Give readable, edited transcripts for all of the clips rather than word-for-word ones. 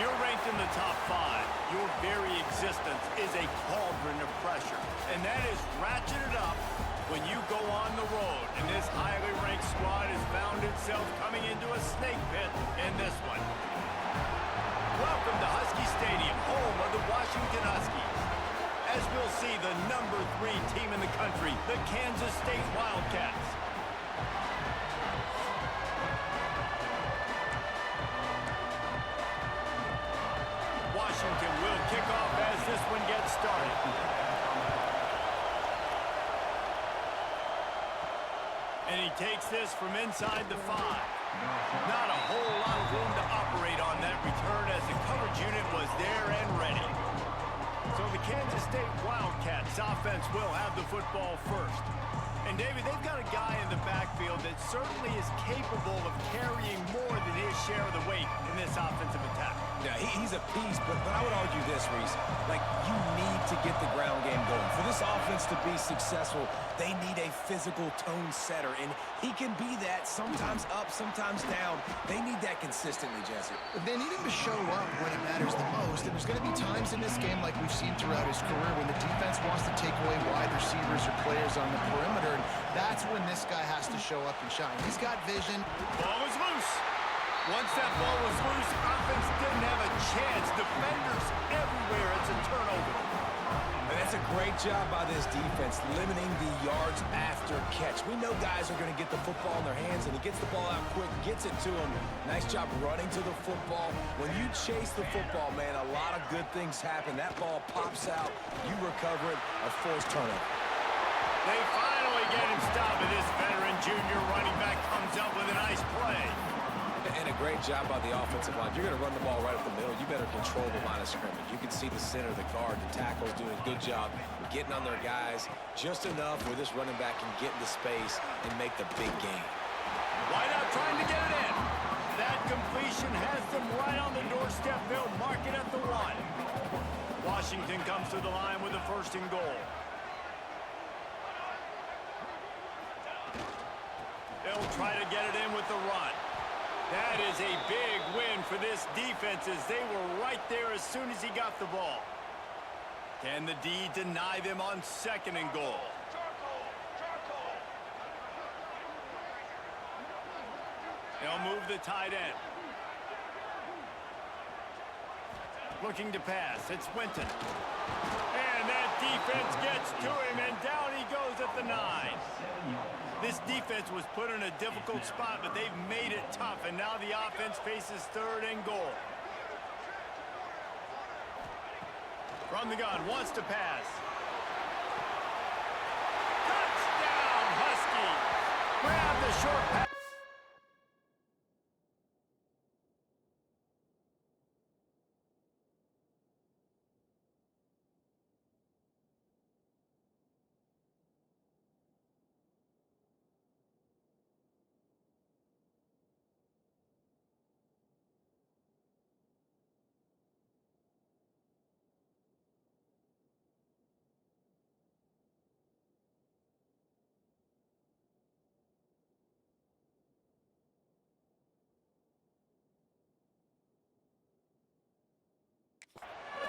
you're ranked in the top 5, your very existence is a cauldron of pressure. And that is ratcheted up when you go on the road. And this highly ranked squad has found itself coming into a snake pit in this one. Welcome to Husky Stadium, home of the Washington Huskies. As we'll see, the number 3 team in the country, the Kansas State Wildcats. Washington will kick off as this one gets started. And he takes this from inside the 5. Not a whole lot of room to operate on that return as the coverage unit was there and ready. So the Kansas State Wildcats offense will have the football first. And, David, they've got a guy in the backfield that certainly is capable of carrying more than his share of the weight in this offensive attack. Yeah, he's a piece, but I would argue this, Reese. Like, you need to get the ground game going. For this offense to be successful, they need a physical tone setter, and he can be that, sometimes up, sometimes down. They need that consistently, Jesse. They need him to show up when it matters the most, and there's going to be times in this game like we've seen throughout his career when the defense wants to take away wide receivers or players on the perimeter, and that's when this guy has to show up and shine. He's got vision. Ball was loose. Once that ball was loose, offense didn't have a chance. Defenders everywhere. It's a turnover. And that's a great job by this defense, limiting the yards after catch. We know guys are going to get the football in their hands, and he gets the ball out quick, gets it to him. Nice job running to the football. When you chase the football, man, a lot of good things happen. That ball pops out, you recover it, a forced turnover. They finally get him stopped, and this veteran junior running back comes up with a nice play. And a great job by the offensive line. If you're going to run the ball right up the middle, you better control the line of scrimmage. You can see the center, the guard, the tackles doing a good job getting on their guys just enough where this running back can get into space and make the big game. Wideout trying to get it in. That completion has them right on the doorstep. They'll mark it at the 1. Washington comes to the line with a 1st and goal. They'll try to get it in with the run. That is a big win for this defense as they were right there as soon as he got the ball. Can the D deny them on 2nd and goal? They'll move the tight end. Looking to pass. It's Winton. And that defense gets to him, and down he goes at the 9. This defense was put in a difficult spot, but they've made it tough, and now the offense faces 3rd and goal. From the gun, wants to pass. Touchdown, Huskies! Grab the short pass.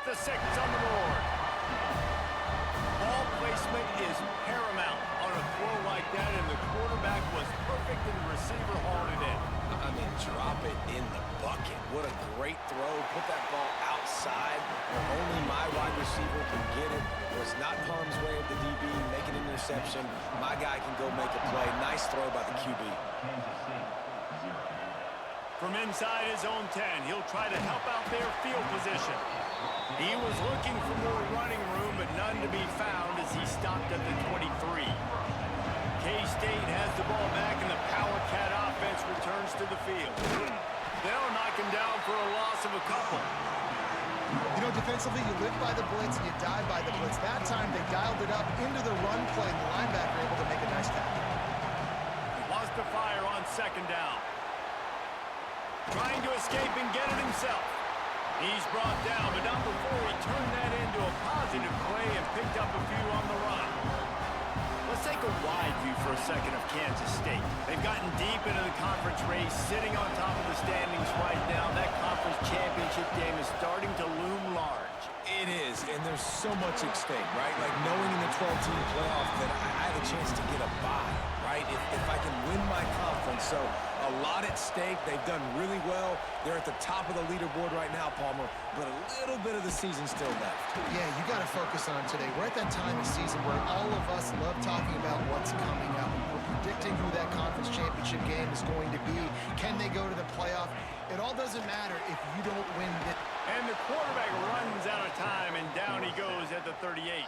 The 6's on the board. Ball placement is paramount on a throw like that, and the quarterback was perfect and the receiver hauled it in. I mean, drop it in the bucket. What a great throw. Put that ball outside where only my wide receiver can get it. Where it's not harm's way of the DB, make an interception. My guy can go make a play. Nice throw by the QB. From inside his own 10, he'll try to help out their field position. He was looking for more running room, but none to be found as he stopped at the 23. K-State has the ball back, and the Power Cat offense returns to the field. They'll knock him down for a loss of a couple. You know, defensively, you live by the blitz and you die by the blitz. That time, they dialed it up into the run play, and the linebacker able to make a nice tackle. He wants to fire on 2nd down. Trying to escape and get it himself. He's brought down, but not before he turned that into a positive play and picked up a few on the run. Let's Let's take a wide view for a second of Kansas State. They've gotten deep into the conference race, sitting on top of the standings right now. That conference championship game is starting to loom large. It is, and there's so much at stake, right? Like knowing in the 12-team playoff that I have a chance to get a bye, right? If I can win my conference. So a lot at stake. They've done really well. They're at the top of the leaderboard right now, Palmer, but a little bit of the season still left. Yeah, you got to focus on today. We're at that time of season where all of us love talking about what's coming up. We're predicting who that conference championship game is going to be. Can they go to the playoff? It all doesn't matter if you don't win it. And the quarterback runs out of time, and down he goes at the 38.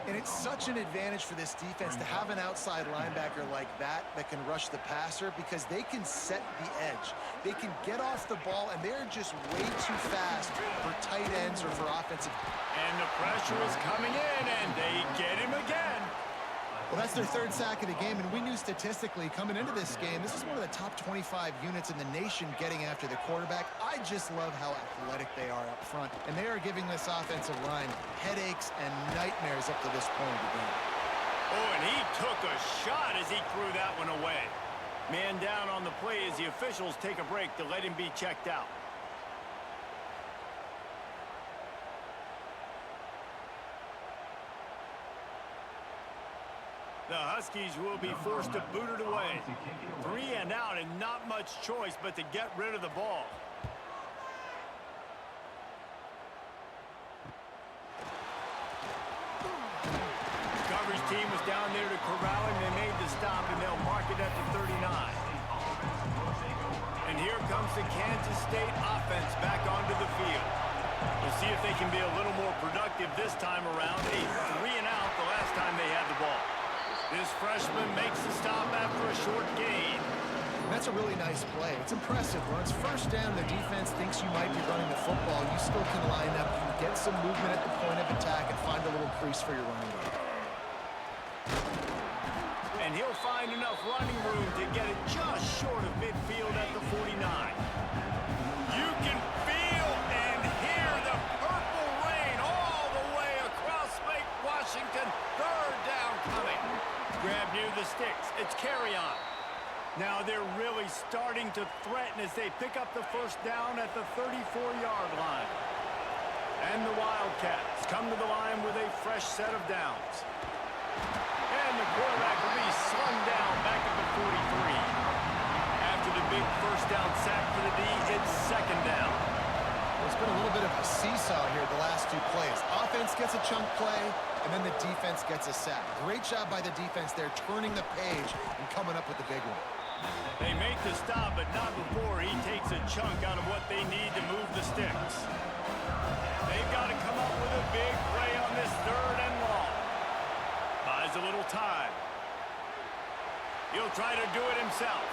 And it's such an advantage for this defense to have an outside linebacker like that can rush the passer because they can set the edge. They can get off the ball, and they're just way too fast for tight ends or for offensive. And the pressure is coming in, and they get him again. Well, that's their third sack of the game, and we knew statistically coming into this game, this is one of the top 25 units in the nation getting after the quarterback. I just love how athletic they are up front, and they are giving this offensive line headaches and nightmares up to this point of the game. Oh, and he took a shot as he threw that one away. Man down on the play as the officials take a break to let him be checked out. The Huskies will be forced to boot it away. 3 and out, and not much choice but to get rid of the ball. Coverage team was down there to corral him. They made the stop, and they'll mark it at the 39. And here comes the Kansas State offense back onto the field. We'll see if they can be a little more productive this time around. A 3 and out the last time they had the ball. This freshman makes the stop after a short gain. That's a really nice play. It's impressive. When it's first down, the defense thinks you might be running the football. You still can line up, you can get some movement at the point of attack, and find a little crease for your running back. And he'll find enough running room to get it just short of midfield at the 49. You can feel and hear the purple rain all the way across Lake Washington. Third down coming. Grab near the sticks. It's carry on. Now they're really starting to threaten as they pick up the first down at the 34-yard line. And the Wildcats come to the line with a fresh set of downs. And the quarterback will be slung down back at the 43. After the big first down sack for the D, it's second down. It's been a little bit of a seesaw here the last two plays. Offense gets a chunk play, and then the defense gets a sack. Great job by the defense there, turning the page and coming up with the big one. They make the stop, but not before he takes a chunk out of what they need to move the sticks. They've got to come up with a big play on this third and long. Buys a little time. He'll try to do it himself.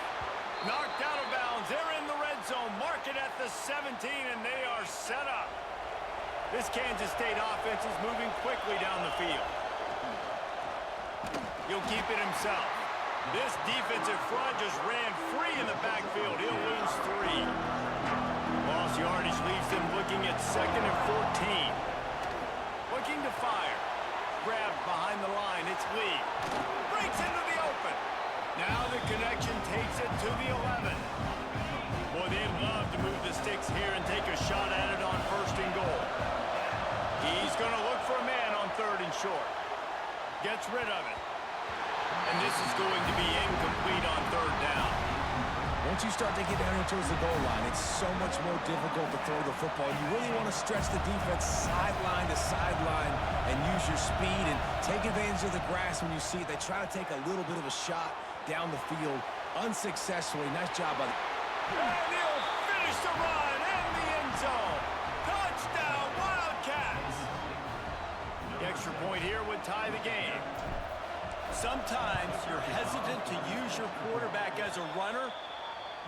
Knocked out of bounds. They're in the red zone. Mark it at the 17, and they are set up. This Kansas State offense is moving quickly down the field. He'll keep it himself. This defensive front just ran free in the backfield. He'll lose 3. Lost yardage leaves them looking at second and 14. Looking to fire. Grabbed behind the line. It's Lee. Breaks into the open. Now the connection takes it to the 11. Boy, they'd love to move the sticks here and take a shot at it on first and goal. He's going to look for a man on third and short. Gets rid of it. And this is going to be incomplete on third down. Once you start to get down here towards the goal line, it's so much more difficult to throw the football. You really want to stretch the defense sideline to sideline and use your speed and take advantage of the grass when you see it. They try to take a little bit of a shot down the field unsuccessfully. Nice job by the... And he'll finish the run in the end zone. Touchdown, Wildcats. The extra point here would tie the game. Sometimes you're hesitant to use your quarterback as a runner,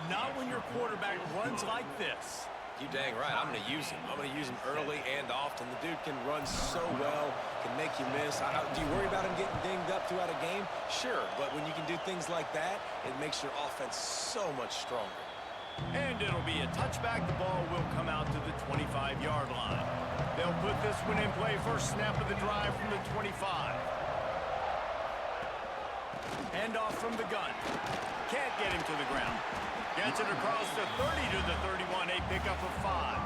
not when your quarterback runs like this. You dang right. I'm going to use him. I'm going to use him early and often. The dude can run so well, can make you miss. Do you worry about him getting dinged up throughout a game? Sure, but when you can do things like that, it makes your offense so much stronger. And it'll be a touchback. The ball will come out to the 25-yard line. They'll put this one in play. First snap of the drive from the 25. Hand off from the gun. Can't get him to the ground. Gets it across the 30 to the 31. A pickup of 5.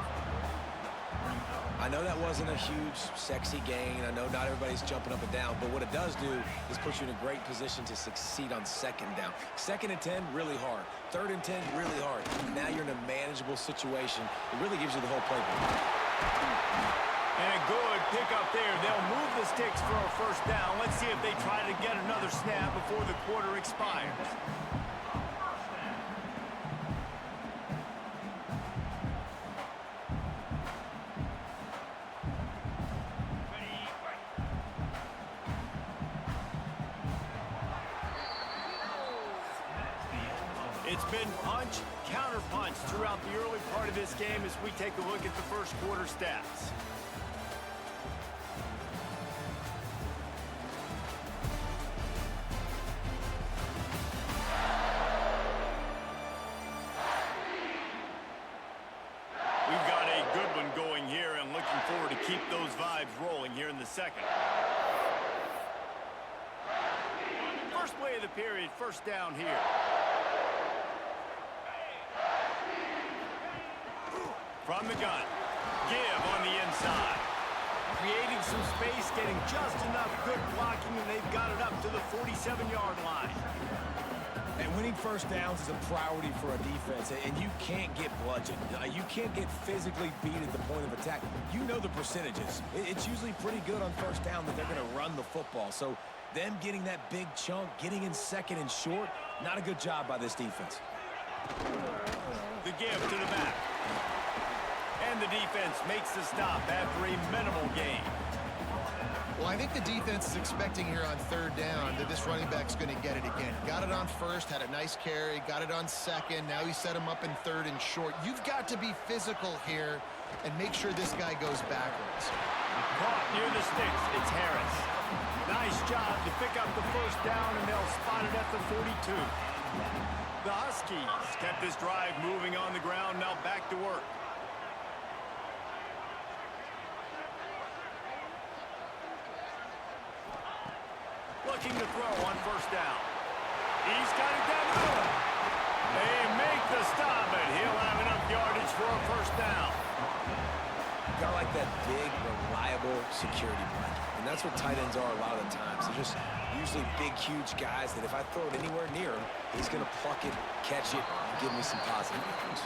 I know that wasn't a huge, sexy gain. I know not everybody's jumping up and down, but what it does do is put you in a great position to succeed on second down. 2nd and 10, really hard. 3rd and 10, really hard. Now you're in a manageable situation. It really gives you the whole playbook. And a good pickup there. They'll move the sticks for a first down. Let's see if they try to get another snap before the quarter expires. It's been punch, counter-punch throughout the early part of this game as we take a look at the first quarter stats. We've got a good one going here and looking forward to keep those vibes rolling here in the second. First play of the period, first down here. From the gun, give on the inside. Creating some space, getting just enough good blocking, and they've got it up to the 47-yard line. And winning first downs is a priority for a defense, and you can't get bludgeoned. You can't get physically beat at the point of attack. You know the percentages. It's usually pretty good on first down that they're going to run the football. So them getting that big chunk, getting in second and short, not a good job by this defense. The give to the back. And the defense makes the stop after a minimal gain. Well, I think the defense is expecting here on 3rd down that this running back's going to get it again. Got it on 1st, had a nice carry, got it on 2nd. Now he set him up in 3rd and short. You've got to be physical here and make sure this guy goes backwards. Caught near the sticks, it's Harris. Nice job to pick up the first down, and they'll spot it at the 42. The Huskies kept this drive moving on the ground, now back to work. Looking to throw on first down. He's got it down the middle. They make the stop, and he'll have enough yardage for a first down. You got like that big, reliable security blanket. And that's what tight ends are a lot of the times. They're just usually big, huge guys that if I throw it anywhere near him, he's going to pluck it, catch it, and give me some positive yards.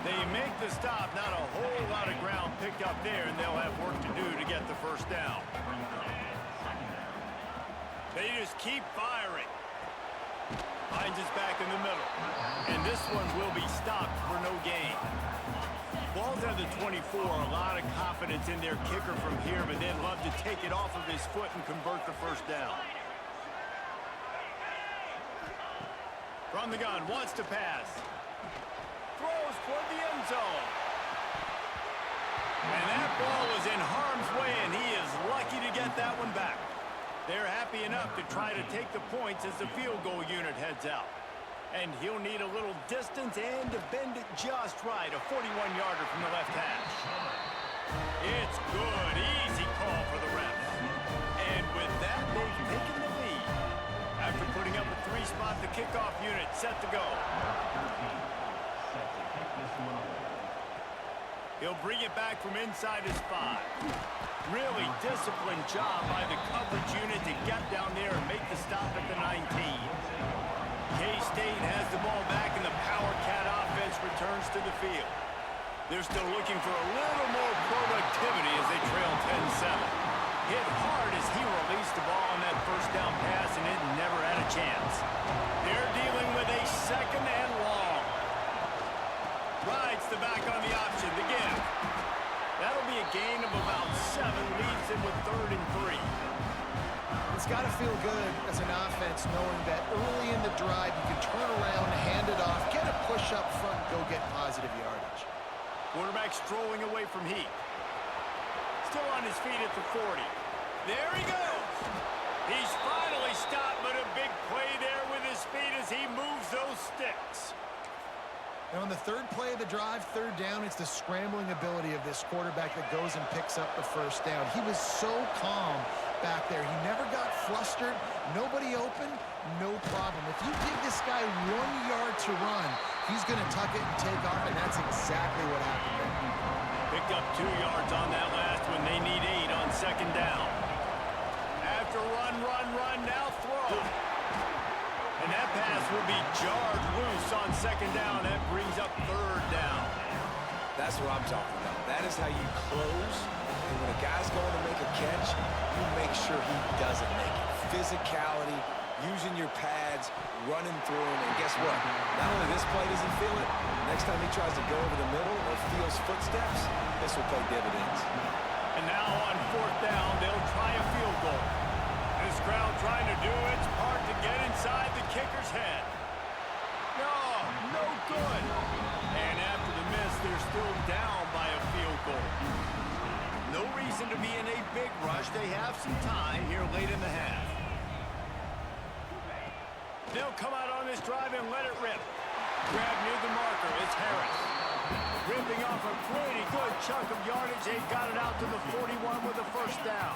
They make the stop. Not a whole lot of ground picked up there, and they'll have work to do to get the first down. They just keep firing. Hines is back in the middle. And this one will be stopped for no gain. Ball's at the 24. A lot of confidence in their kicker from here, but they'd love to take it off of his foot and convert the first down. From the gun, wants to pass. Throws toward the end zone. And that ball was in harm's way, and he is lucky to get that one back. They're happy enough to try to take the points as the field goal unit heads out. And he'll need a little distance and to bend it just right. A 41-yarder from the left hash. It's good. Easy call for the refs. And with that, they've taken the lead. After putting up a 3-spot, the kickoff unit set to go. He'll bring it back from inside his 5. Really disciplined job by the coverage unit to get down there and make the stop at the 19. K-State has the ball back, and the Power Cat offense returns to the field. They're still looking for a little more productivity as they trail 10-7. Hit hard as he released the ball on that first down pass, and it never had a chance. They're dealing with a 2nd and long. Rides the back on the option, the give. That'll be a gain of about 7, leaves him with 3rd and 3. It's got to feel good as an offense knowing that early in the drive you can turn around, hand it off, get a push up front, go get positive yardage. Quarterback strolling away from Heath. Still on his feet at the 40. There he goes. He's finally stopped, but a big play there with his speed as he moves those sticks. And on the 3rd play of the drive, 3rd down, it's the scrambling ability of this quarterback that goes and picks up the first down. He was so calm back there. He never got flustered. Nobody open, no problem. If you give this guy 1 yard to run, he's going to tuck it and take off, and that's exactly what happened there. Picked up 2 yards on that last one. They need 8 on second down. After run, now throw. And that pass will be jarred loose on second down. That brings up third down. That's what I'm talking about. That is how you close. And when a guy's going to make a catch, you make sure he doesn't make it. Physicality, using your pads, running through him. And guess what? Not only this play does he feel it, next time he tries to go over the middle or feels footsteps, this will pay dividends. And now on fourth down, they'll try a field goal. This crowd trying to do its part to get inside the kicker's head. No good. And after the miss, they're still down by a field goal. No reason to be in a big rush. They have some time here late in the half. They'll come out on this drive and let it rip. Grab near the marker. It's Harris. Ripping off a pretty good chunk of yardage. They got it out to the 41 with a first down.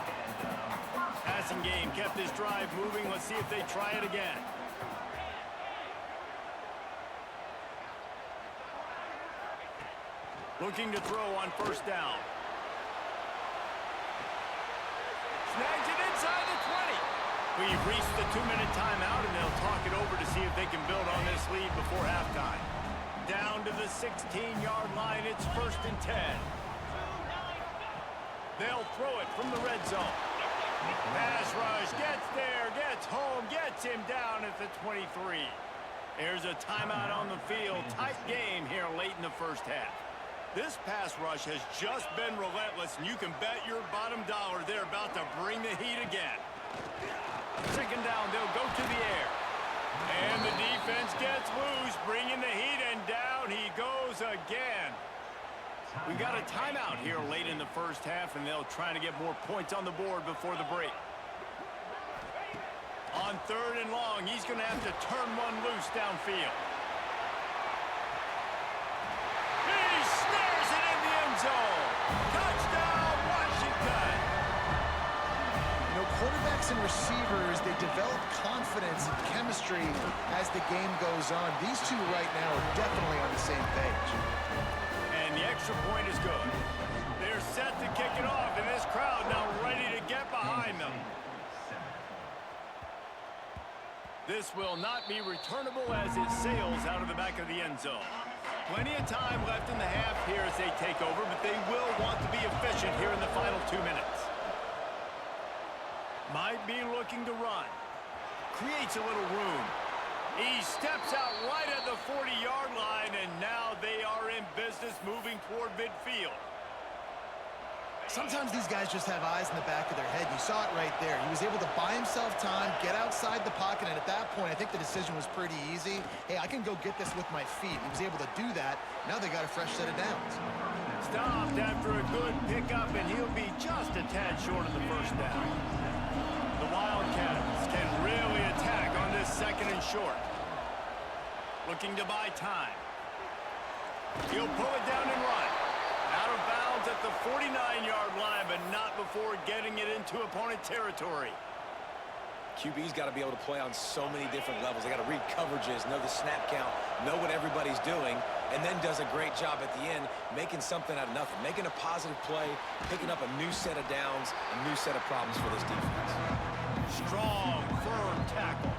Passing game kept this drive moving. Let's see if they try it again. Looking to throw on first down. Snags it inside the 20. We've reached the 2-minute timeout, and they'll talk it over to see if they can build on this lead before halftime. Down to the 16-yard line. It's 1st and 10. They'll throw it from the red zone. Pass rush, gets there, gets home, gets him down at the 23. There's a timeout on the field. Tight game here late in the first half. This pass rush has just been relentless, and you can bet your bottom dollar they're about to bring the heat again. Second down, they'll go to the air. And the defense gets loose, bringing the heat, and down he goes again. We got a timeout here late in the first half, and they'll try to get more points on the board before the break. On 3rd and long, he's going to have to turn one loose downfield. He snares it in the end zone. Touchdown, Washington. You know, quarterbacks and receivers, they develop confidence and chemistry as the game goes on. These two right now are definitely on the same page. And the extra point is good. They're set to kick it off, and this crowd now ready to get behind them. This will not be returnable as it sails out of the back of the end zone. Plenty of time left in the half here as they take over, but they will want to be efficient here in the final 2 minutes. Might be looking to run. Creates a little room. He steps out right at the 40-yard line, and now they are in business moving toward midfield. Sometimes these guys just have eyes in the back of their head. You saw it right there. He was able to buy himself time, get outside the pocket, and at that point, I think the decision was pretty easy. Hey, I can go get this with my feet. He was able to do that. Now they got a fresh set of downs. Stopped after a good pickup, and he'll be just a tad short of the first down. The Wildcats can really attack on this 2nd and short. Looking to buy time. He'll pull it down and run. Out of bounds at the 49-yard line, but not before getting it into opponent territory. QB's got to be able to play on so many different levels. They got to read coverages, know the snap count, know what everybody's doing, and then does a great job at the end making something out of nothing, making a positive play, picking up a new set of downs, a new set of problems for this defense. Strong, firm tackle.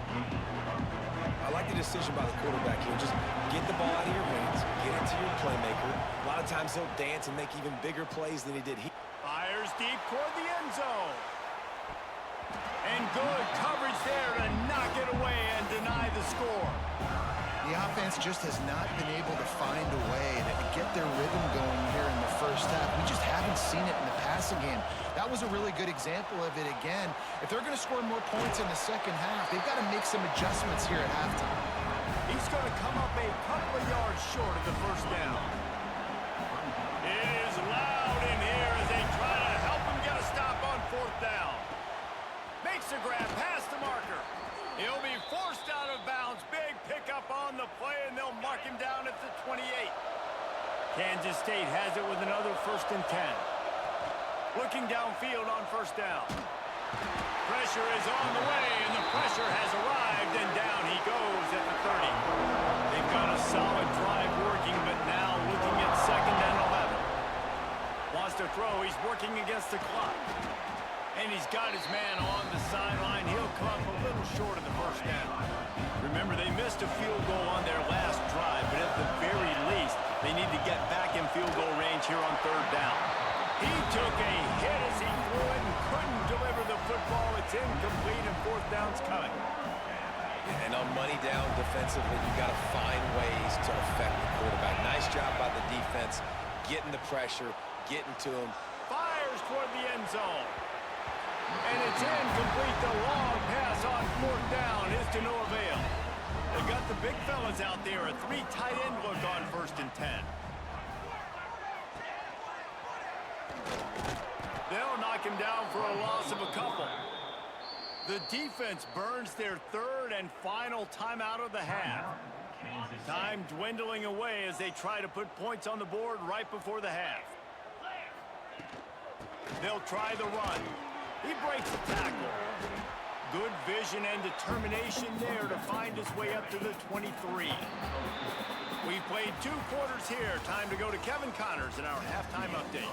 I like the decision by the quarterback here. Just get the ball out of your hands, get it to your playmaker. A lot of times he'll dance and make even bigger plays than he did here. Fires deep toward the end zone. And good coverage there to knock it away and deny the score. The offense just has not been able to find a way to get their rhythm going here in the first half. We just haven't seen it in the passing game. That was a really good example of it again. If they're going to score more points in the second half, they've got to make some adjustments here at halftime. He's going to come up a couple of yards short of the first down. It is loud in here as they try to help him get a stop on 4th down. Makes a grab past the marker. He'll be forced out of bounds. Big pickup on the play, and they'll mark him down at the 28. Kansas State has it with another 1st and 10. Looking downfield on 1st down. Pressure is on the way, and the pressure has arrived, and down he goes at the 30. They've got a solid drive working, but now looking at 2nd and 11. Wants to throw. He's working against the clock. And he's got his man on the sideline. He'll come up a little short of the first down. Remember, they missed a field goal on their last drive, but at the very least, they need to get back in field goal range here on 3rd down. He took a hit as he threw it and couldn't deliver the football. It's incomplete, and 4th down's coming. And on money down defensively, you got to find ways to affect the quarterback. Nice job by the defense, getting the pressure, getting to him. Fires toward the end zone. And it's incomplete. The long pass on 4th down is to no avail. They got the big fellas out there. A 3 tight end look on 1st and 10. They'll knock him down for a loss of a couple. The defense burns their 3rd and final timeout of the half. Time dwindling away as they try to put points on the board right before the half. They'll try the run. He breaks the tackle. Good vision and determination there to find his way up to the 23. We played 2 quarters here. Time to go to Kevin Connors in our halftime update.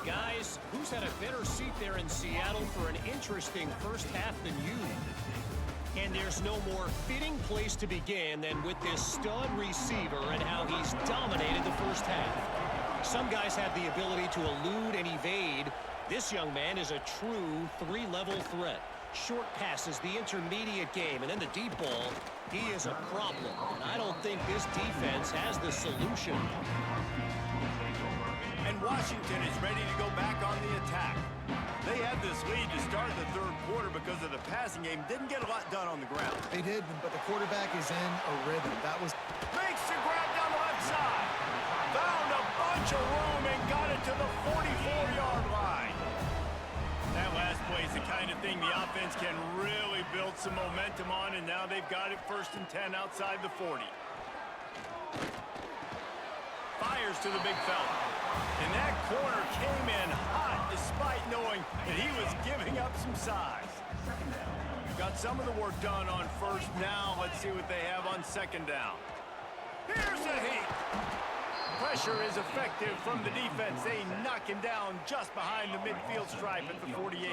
Guys, who's had a better seat there in Seattle for an interesting first half than you? And there's no more fitting place to begin than with this stud receiver and how he's dominated the first half. Some guys have the ability to elude and evade. This young man is a true 3-level threat. Short passes, the intermediate game, and then the deep ball. He is a problem, and I don't think this defense has the solution. And Washington is ready to go back on the attack. They had this lead to start the 3rd quarter because of the passing game. Didn't get a lot done on the ground. They did, but the quarterback is in a rhythm. That was... Makes the grab down the left side. Found a bunch of room and got it to the 44-yard line. That last play is the kind of thing the offense can really build some momentum on, and now they've got it 1st and 10 outside the 40. Fires to the big fella. And that corner came in hot despite knowing that he was giving up some size. Got some of the work done on 1st. Now let's see what they have on 2nd down. Here's a heat. Pressure is effective from the defense. They knock him down just behind the midfield stripe at the 48.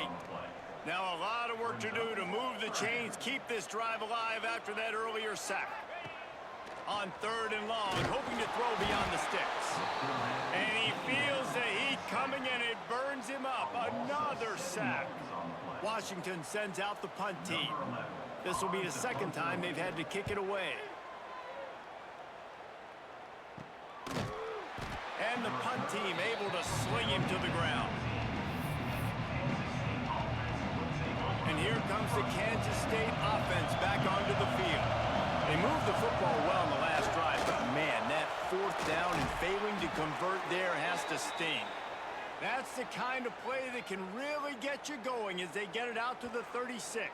Now a lot of work to do to move the chains, keep this drive alive after that earlier sack. On 3rd and long, hoping to throw beyond the sticks. And he feels the heat coming, and it burns him up. Another sack. Washington sends out the punt team. This will be the 2nd time they've had to kick it away. And the punt team able to sling him to the ground. And here comes the Kansas State offense back onto the field. They moved the football well in the last drive, but man, that 4th down and failing to convert there has to sting. That's the kind of play that can really get you going as they get it out to the 36.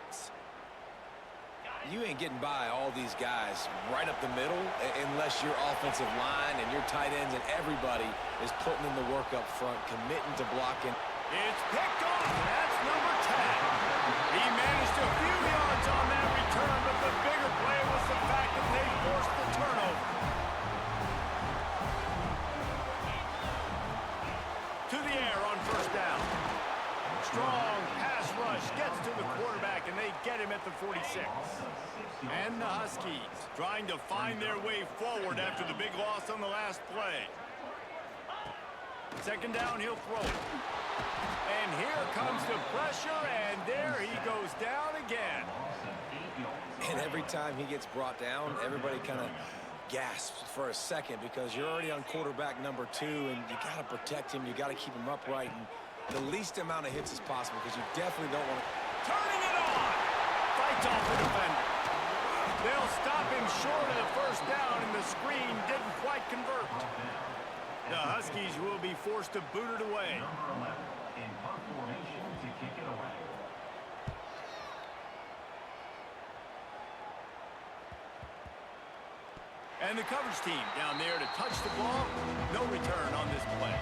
You ain't getting by all these guys right up the middle unless your offensive line and your tight ends and everybody is putting in the work up front, committing to blocking. It's picked off, and that's number 10. He managed a few yards on that return, but the bigger play was the fact that they forced the turnover. To the air on 1st down. Strong pass rush gets to the quarterback, and they get him at the 46. And the Huskies trying to find their way forward after the big loss on the last play. 2nd down, he'll throw it. And here comes the pressure, and there he goes down again. And every time he gets brought down, everybody kind of gasps for a second because you're already on quarterback number 2, and you got to protect him. You got to keep him upright and the least amount of hits as possible because you definitely don't want to. Turning it on. Fights off the defender. They'll stop him short of the 1st down, and the screen didn't quite convert. The Huskies will be forced to boot it away. And the coverage team down there to touch the ball. No return on this play.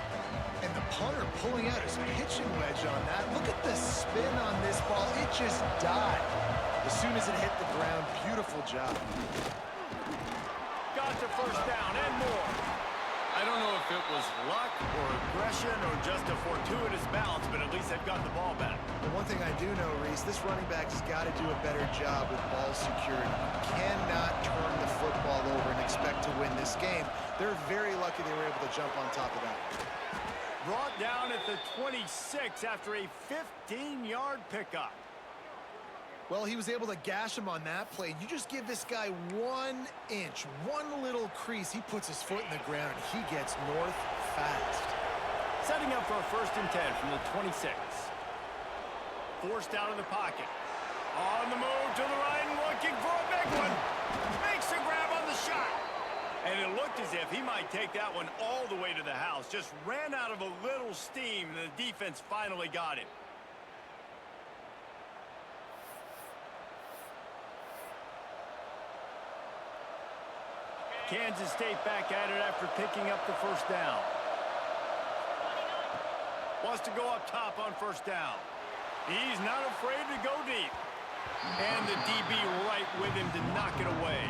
And the punter pulling out his pitching wedge on that. Look at the spin on this ball. It just died as soon as it hit the ground. Beautiful job. Got the first down and more. I don't know if it was luck or aggression or just a fortuitous bounce, but at least they've got the ball back. The one thing I do know, Reese, this running back has got to do a better job with ball security. You cannot turn the football over and expect to win this game. They're very lucky they were able to jump on top of that. Brought down at the 26 after a 15-yard pickup. Well, he was able to gash him on that play. You just give this guy 1 inch, one little crease. He puts his foot in the ground, and he gets north fast. Setting up for a 1st and 10 from the 26. Forced out of the pocket. On the move to the right and looking for a big one. Makes a grab on the shot. And it looked as if he might take that one all the way to the house. Just ran out of a little steam, and the defense finally got him. Kansas State back at it after picking up the 1st down. Wants to go up top on 1st down. He's not afraid to go deep. And the DB right with him to knock it away.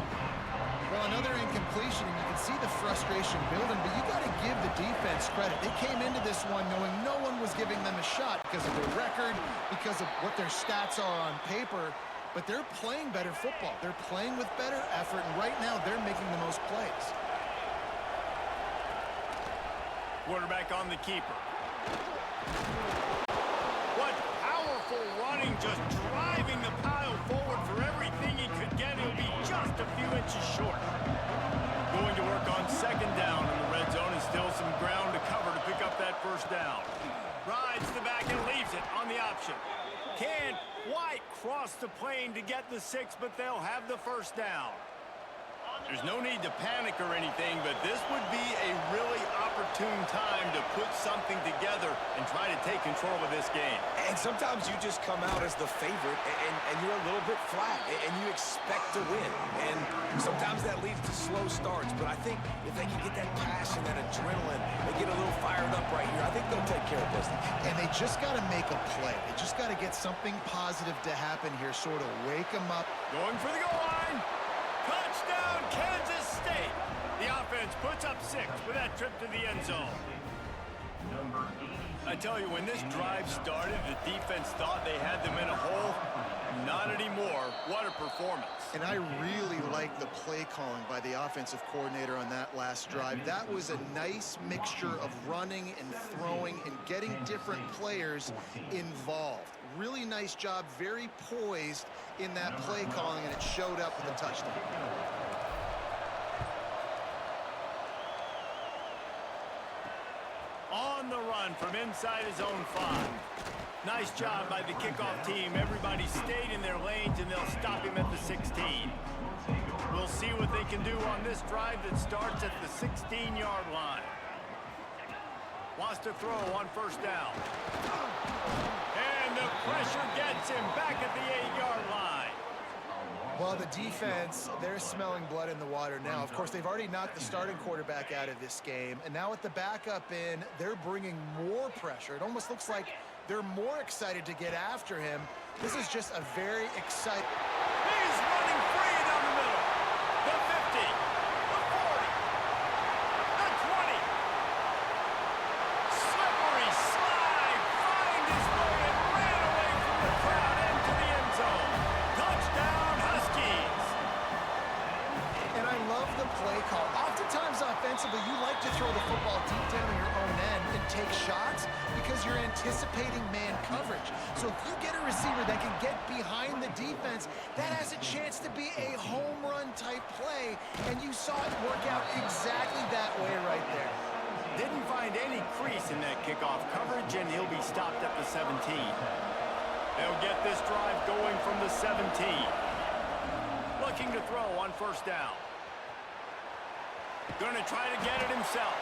Well, another incompletion, and you can see the frustration building, but you got to give the defense credit. They came into this one knowing no one was giving them a shot because of their record, because of what their stats are on paper. But they're playing better football. They're playing with better effort, and right now they're making the most plays. Quarterback on the keeper. What powerful running, just driving the pile forward for everything he could get. He'll be just a few inches short. Going to work on 2nd down in the red zone, and still some ground to cover to pick up that 1st down. Rides the back and leaves it on the option. Can't quite cross the plane to get the 6, but they'll have the 1st down. There's no need to panic or anything, but this would be a really opportune time to put something together and try to take control of this game. And sometimes you just come out as the favorite, and you're a little bit flat, and you expect to win. And sometimes that leads to slow starts, but I think if they can get that passion, that adrenaline, they get a little fired up right here, I think they'll take care of business. And they just got to make a play. They just got to get something positive to happen here, sort of wake them up. Going for the goal line. Touchdown, Kansas State. The offense puts up 6 with that trip to the end zone. I tell you, when this drive started, the defense thought they had them in a hole. Not anymore. What a performance. And I really like the play calling by the offensive coordinator on that last drive. That was a nice mixture of running and throwing and getting different players involved. Really nice job, very poised in that play calling, and it showed up with a touchdown. On the run from inside his own 5. Nice job by the kickoff team. Everybody stayed in their lanes, and they'll stop him at the 16. We'll see what they can do on this drive that starts at the 16-yard line. Wants to throw on 1st down. And the pressure gets him back at the 8-yard line. Well, the defense, they're smelling blood in the water now. Of course, they've already knocked the starting quarterback out of this game. And now with the backup in, they're bringing more pressure. It almost looks like they're more excited to get after him. This is just a very exciting... He's running free down the middle. The 50, the 40, the 20. Slippery slide, find his way and ran away from the crowd into the end zone. Touchdown, Huskies. And I love the play call. Oftentimes offensively, you like to throw the football deep down in your own end and take shots because you're anticipating man coverage. So if you get a receiver that can get behind the defense, that has a chance to be a home run type play, and you saw it work out exactly that way right there. Didn't find any crease in that kickoff coverage, and he'll be stopped at the 17. They'll get this drive going from the 17. Looking to throw on 1st down. Going to try to get it himself.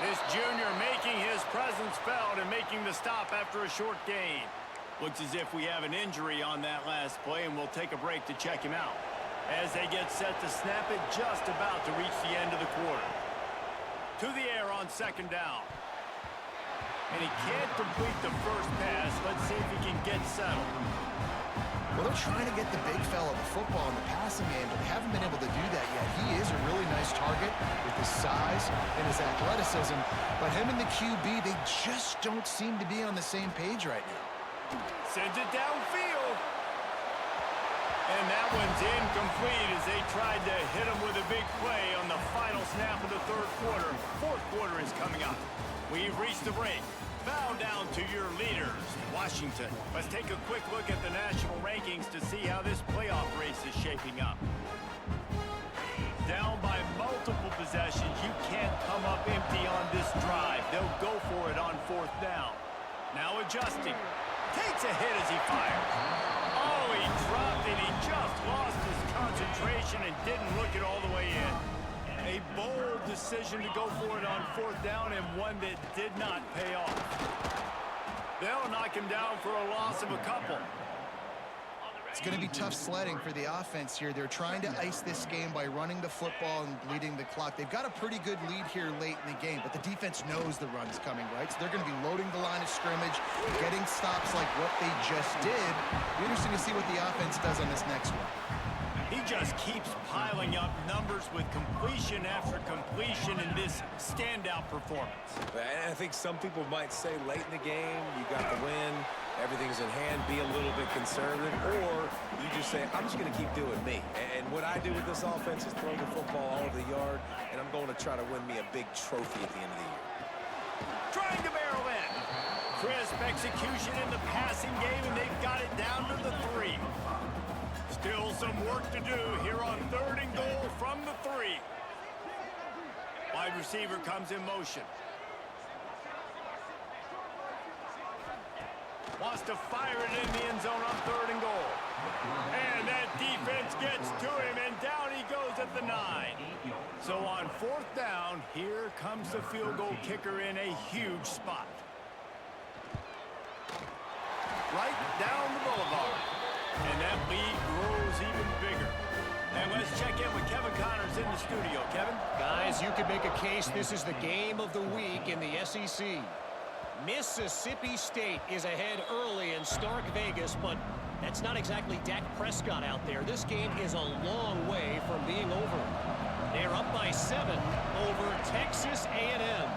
This junior making his presence felt and making the stop after a short gain. Looks as if we have an injury on that last play, and we'll take a break to check him out. as they get set to snap it just about to reach the end of the quarter. To the air on second down. And he can't complete the first pass. Let's see if he can get settled. Well, they're trying to get the big fella the football in the passing game, but they haven't been able to do that yet. He is a really nice target with his size and his athleticism, but him and the QB, they just don't seem to be on the same page right now. Sends it downfield. And that one's incomplete as they tried to hit him with a big play on the final snap of the third quarter. Fourth quarter is coming up. We've reached the break. Bow down to your leaders, Washington. Let's take a quick look at the national rankings to see how this playoff race is shaping up. Down by multiple possessions, you can't come up empty on this drive. They'll go for it on fourth down. Now adjusting. Takes a hit as he fires. Oh, he dropped it. He just lost his concentration and didn't look it all the way in. A bold decision to go for it on fourth down and one that did not pay off. They'll knock him down for a loss of a couple. It's going to be tough sledding for the offense here. They're trying to ice this game by running the football and bleeding the clock. They've got a pretty good lead here late in the game, but the defense knows the run's coming, right? So they're going to be loading the line of scrimmage, getting stops like what they just did. Be interesting to see what the offense does on this next one. He just keeps piling up numbers with completion after completion in this standout performance. And I think some people might say late in the game, you got the win, everything's in hand, be a little bit conservative, or you just say, I'm just going to keep doing me. And what I do with this offense is throw the football all over the yard, and I'm going to try to win me a big trophy at the end of the year. Trying to barrel in. Crisp execution in the passing game, and they've got it down to the 3. Still some work to do here on third and goal from the 3. Wide receiver comes in motion. Wants to fire it in the end zone on third and goal. And that defense gets to him, and down he goes at the 9. So on fourth down, here comes the field goal kicker in a huge spot. Right down the boulevard. And that lead grows even bigger. And let's check in with Kevin Connors in the studio. Kevin? Guys, you could make a case this is the game of the week in the SEC. Mississippi State is ahead early in Stark Vegas, but that's not exactly Dak Prescott out there. This game is a long way from being over. They're up by 7 over Texas A&M.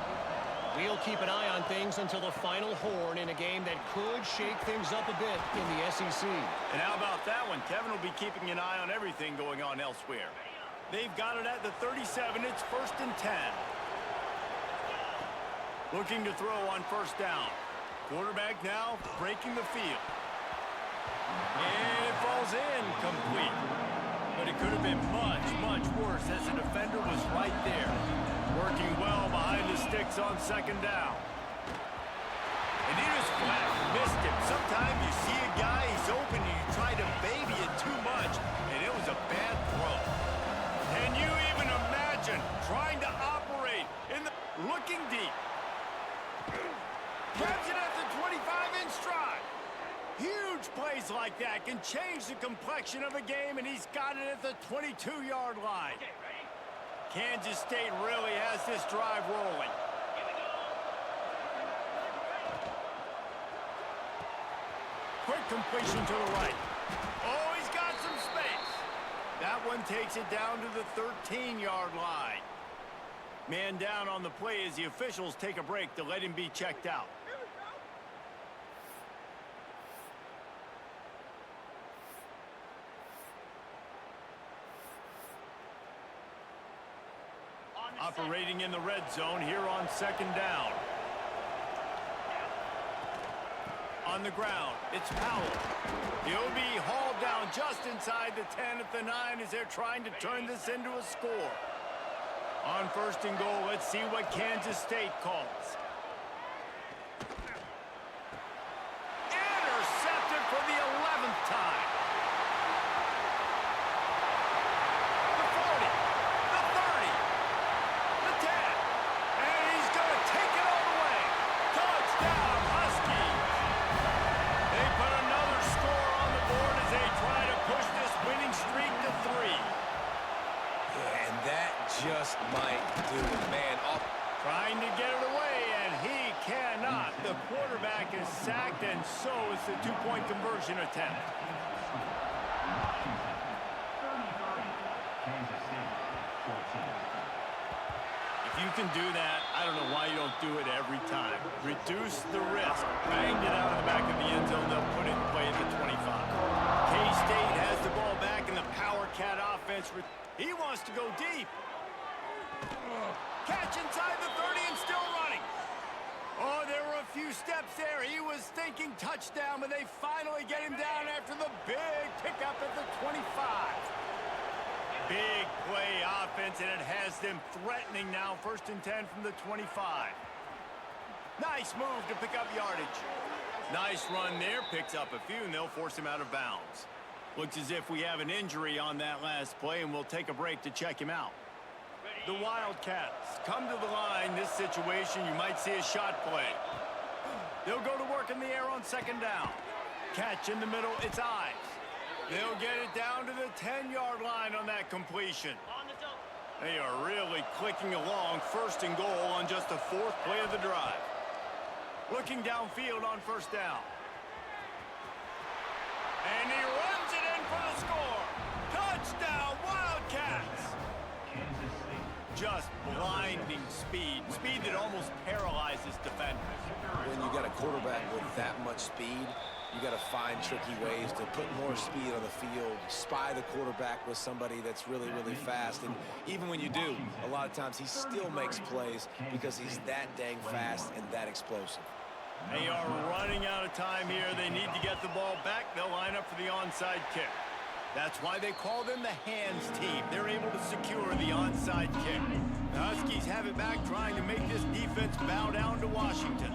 We'll keep an eye on things until the final horn in a game that could shake things up a bit in the SEC. And how about that one? Kevin will be keeping an eye on everything going on elsewhere. They've got it at the 37. It's 1st and 10. Looking to throw on first down. Quarterback now breaking the field. And it falls in complete. But it could have been much, much worse as the defender was right there. Working well behind the sticks on second down. And he just flat missed him. Sometimes you see a guy, he's open, and you try to baby it too much, and it was a bad throw. Can you even imagine trying to operate in the looking deep? Grabs it at the 25-inch stride. Huge plays like that can change the complexion of a game, and he's got it at the 22-yard line. Kansas State really has this drive rolling. Quick completion to the right. Oh, he's got some space. That one takes it down to the 13-yard line. Man down on the play as the officials take a break to let him be checked out. Operating in the red zone here on second down. On the ground, it's Powell. He'll be hauled down just inside the 10 at the 9 as they're trying to turn this into a score. On first and goal, let's see what Kansas State calls. Intercepted for the 11th time. The 40, the 30, the 10, and he's going to take it all the way. Touchdown, Huskies. They put another score on the board as they try to push this winning streak to 3. a two-point conversion attempt. If you can do that, I don't know why you don't do it every time. Reduce the risk. Banged it out of the back of the end zone. They'll put it in play at the 25. K-State has the ball back in the Power Cat offense. He wants to go deep. Catch inside the 30 and still running. Oh, there were a few steps there. He was thinking touchdown, but they finally get him down after the big pickup at the 25. Big play offense, and it has them threatening now. 1st and 10 from the 25. Nice move to pick up yardage. Nice run there. Picks up a few, and they'll force him out of bounds. Looks as if we have an injury on that last play, and we'll take a break to check him out. The Wildcats come to the line. This situation, you might see a shot play. They'll go to work in the air on 2nd down. Catch in the middle, it's Ives. They'll get it down to the 10-yard line on that completion. They are really clicking along. 1st and goal on just the 4th play of the drive. Looking downfield on 1st down. And he runs it in for the score. Touchdown, Wildcats! Just blinding speed. Speed that almost paralyzes defenders. When you got a quarterback with that much speed, you got to find tricky ways to put more speed on the field, spy the quarterback with somebody that's really, really fast. And even when you do, a lot of times he still makes plays because he's that dang fast and that explosive. They are running out of time here. They need to get the ball back. They'll line up for the onside kick. That's why they call them the hands team. They're able to secure the onside kick. The Huskies have it back, trying to make this defense bow down to Washington.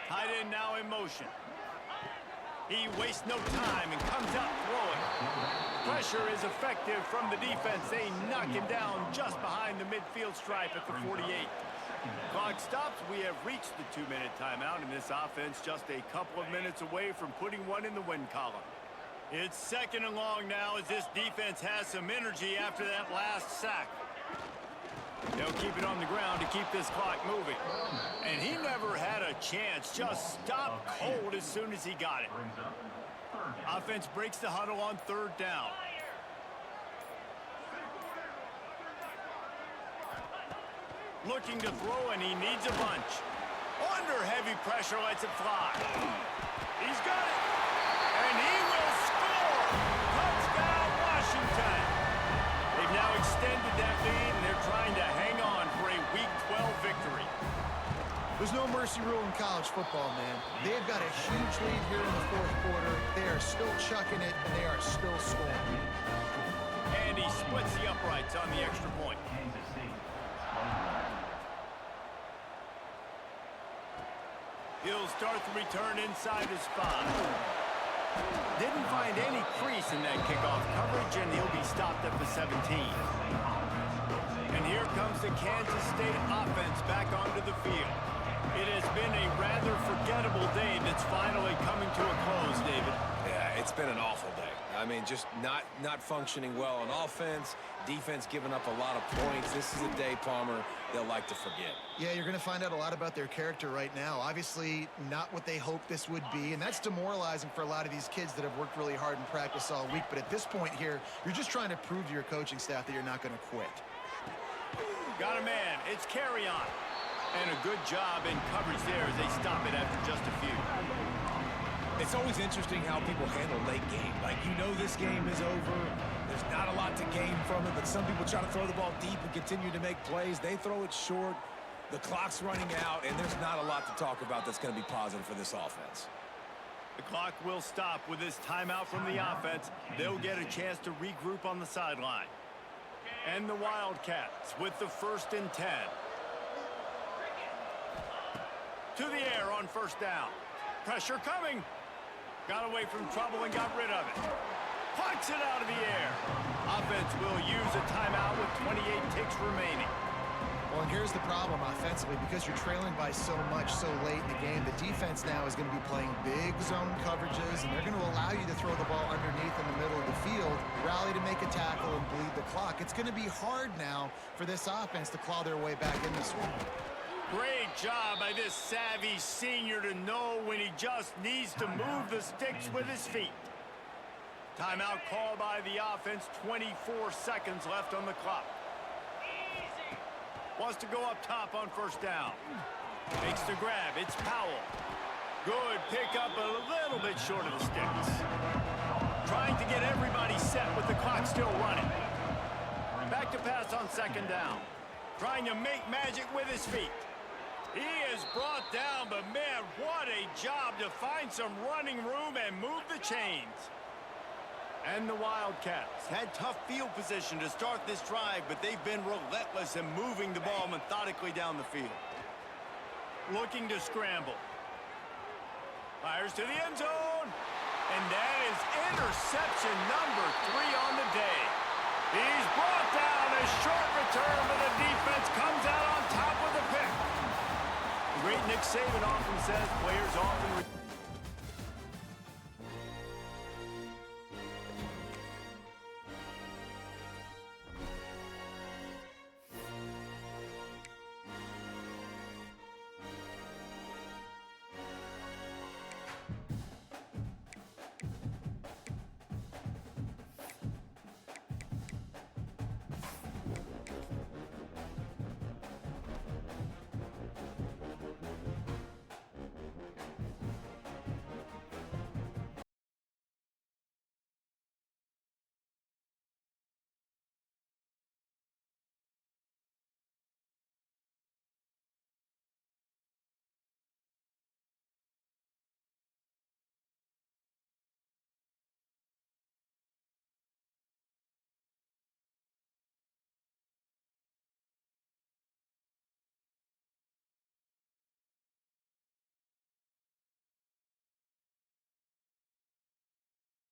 Tight end now in motion. He wastes no time and comes out throwing. Pressure is effective from the defense. They knock him down just behind the midfield stripe at the 48. Clock stops. We have reached the 2-minute timeout, and this offense just a couple of minutes away from putting one in the win column. It's 2nd and long now as this defense has some energy after that last sack. They'll keep it on the ground to keep this clock moving. And he never had a chance. Just stopped cold as soon as he got it. Offense breaks the huddle on 3rd down. Looking to throw, and he needs a bunch. Under heavy pressure, lets it fly. He's got it. And he will score. Touchdown, Washington. They've now extended that lead, and they're trying to hang on for a Week 12 victory. There's no mercy rule in college football, man. They've got a huge lead here in the 4th quarter. They are still chucking it, and they are still scoring. And he splits the uprights on the extra point. He'll start the return inside his 5. Didn't find any crease in that kickoff coverage, and he'll be stopped at the 17. And here comes the Kansas State offense back onto the field. It has been a rather forgettable day that's finally coming to a close, David. Yeah, it's been an awful day. I mean, just not functioning well on offense, defense giving up a lot of points. This is a day, Palmer, they'll like to forget. Yeah, you're going to find out a lot about their character right now. Obviously, not what they hoped this would be, and that's demoralizing for a lot of these kids that have worked really hard in practice all week. But at this point here, you're just trying to prove to your coaching staff that you're not going to quit. Got a man. It's carry on. And a good job in coverage there as they stop it after just a few. It's always interesting how people handle late game. Like, you know this game is over. There's not a lot to gain from it, but some people try to throw the ball deep and continue to make plays. They throw it short. The clock's running out, and there's not a lot to talk about that's going to be positive for this offense. The clock will stop with this timeout from the offense. They'll get a chance to regroup on the sideline. And the Wildcats with the 1st and 10. To the air on 1st down. Pressure coming. Got away from trouble and got rid of it. Plucks it out of the air. Offense will use a timeout with 28 ticks remaining. Well, and here's the problem offensively. Because you're trailing by so much so late in the game, the defense now is going to be playing big zone coverages, and they're going to allow you to throw the ball underneath in the middle of the field, rally to make a tackle, and bleed the clock. It's going to be hard now for this offense to claw their way back in this one. Great job by this savvy senior to know when he just needs to move the sticks with his feet. Timeout called by the offense, 24 seconds left on the clock. Wants to go up top on first down. Makes the grab, it's Powell. Good pickup, a little bit short of the sticks. Trying to get everybody set with the clock still running. Back to pass on second down. Trying to make magic with his feet. He is brought down, but man, what a job to find some running room and move the chains. And the Wildcats had tough field position to start this drive, but they've been relentless in moving the ball methodically down the field. Looking to scramble. Fires to the end zone. And that is interception number 3 on the day. He's brought down. A short return, but the defense comes out on top with a pick. The great Nick Saban often says players often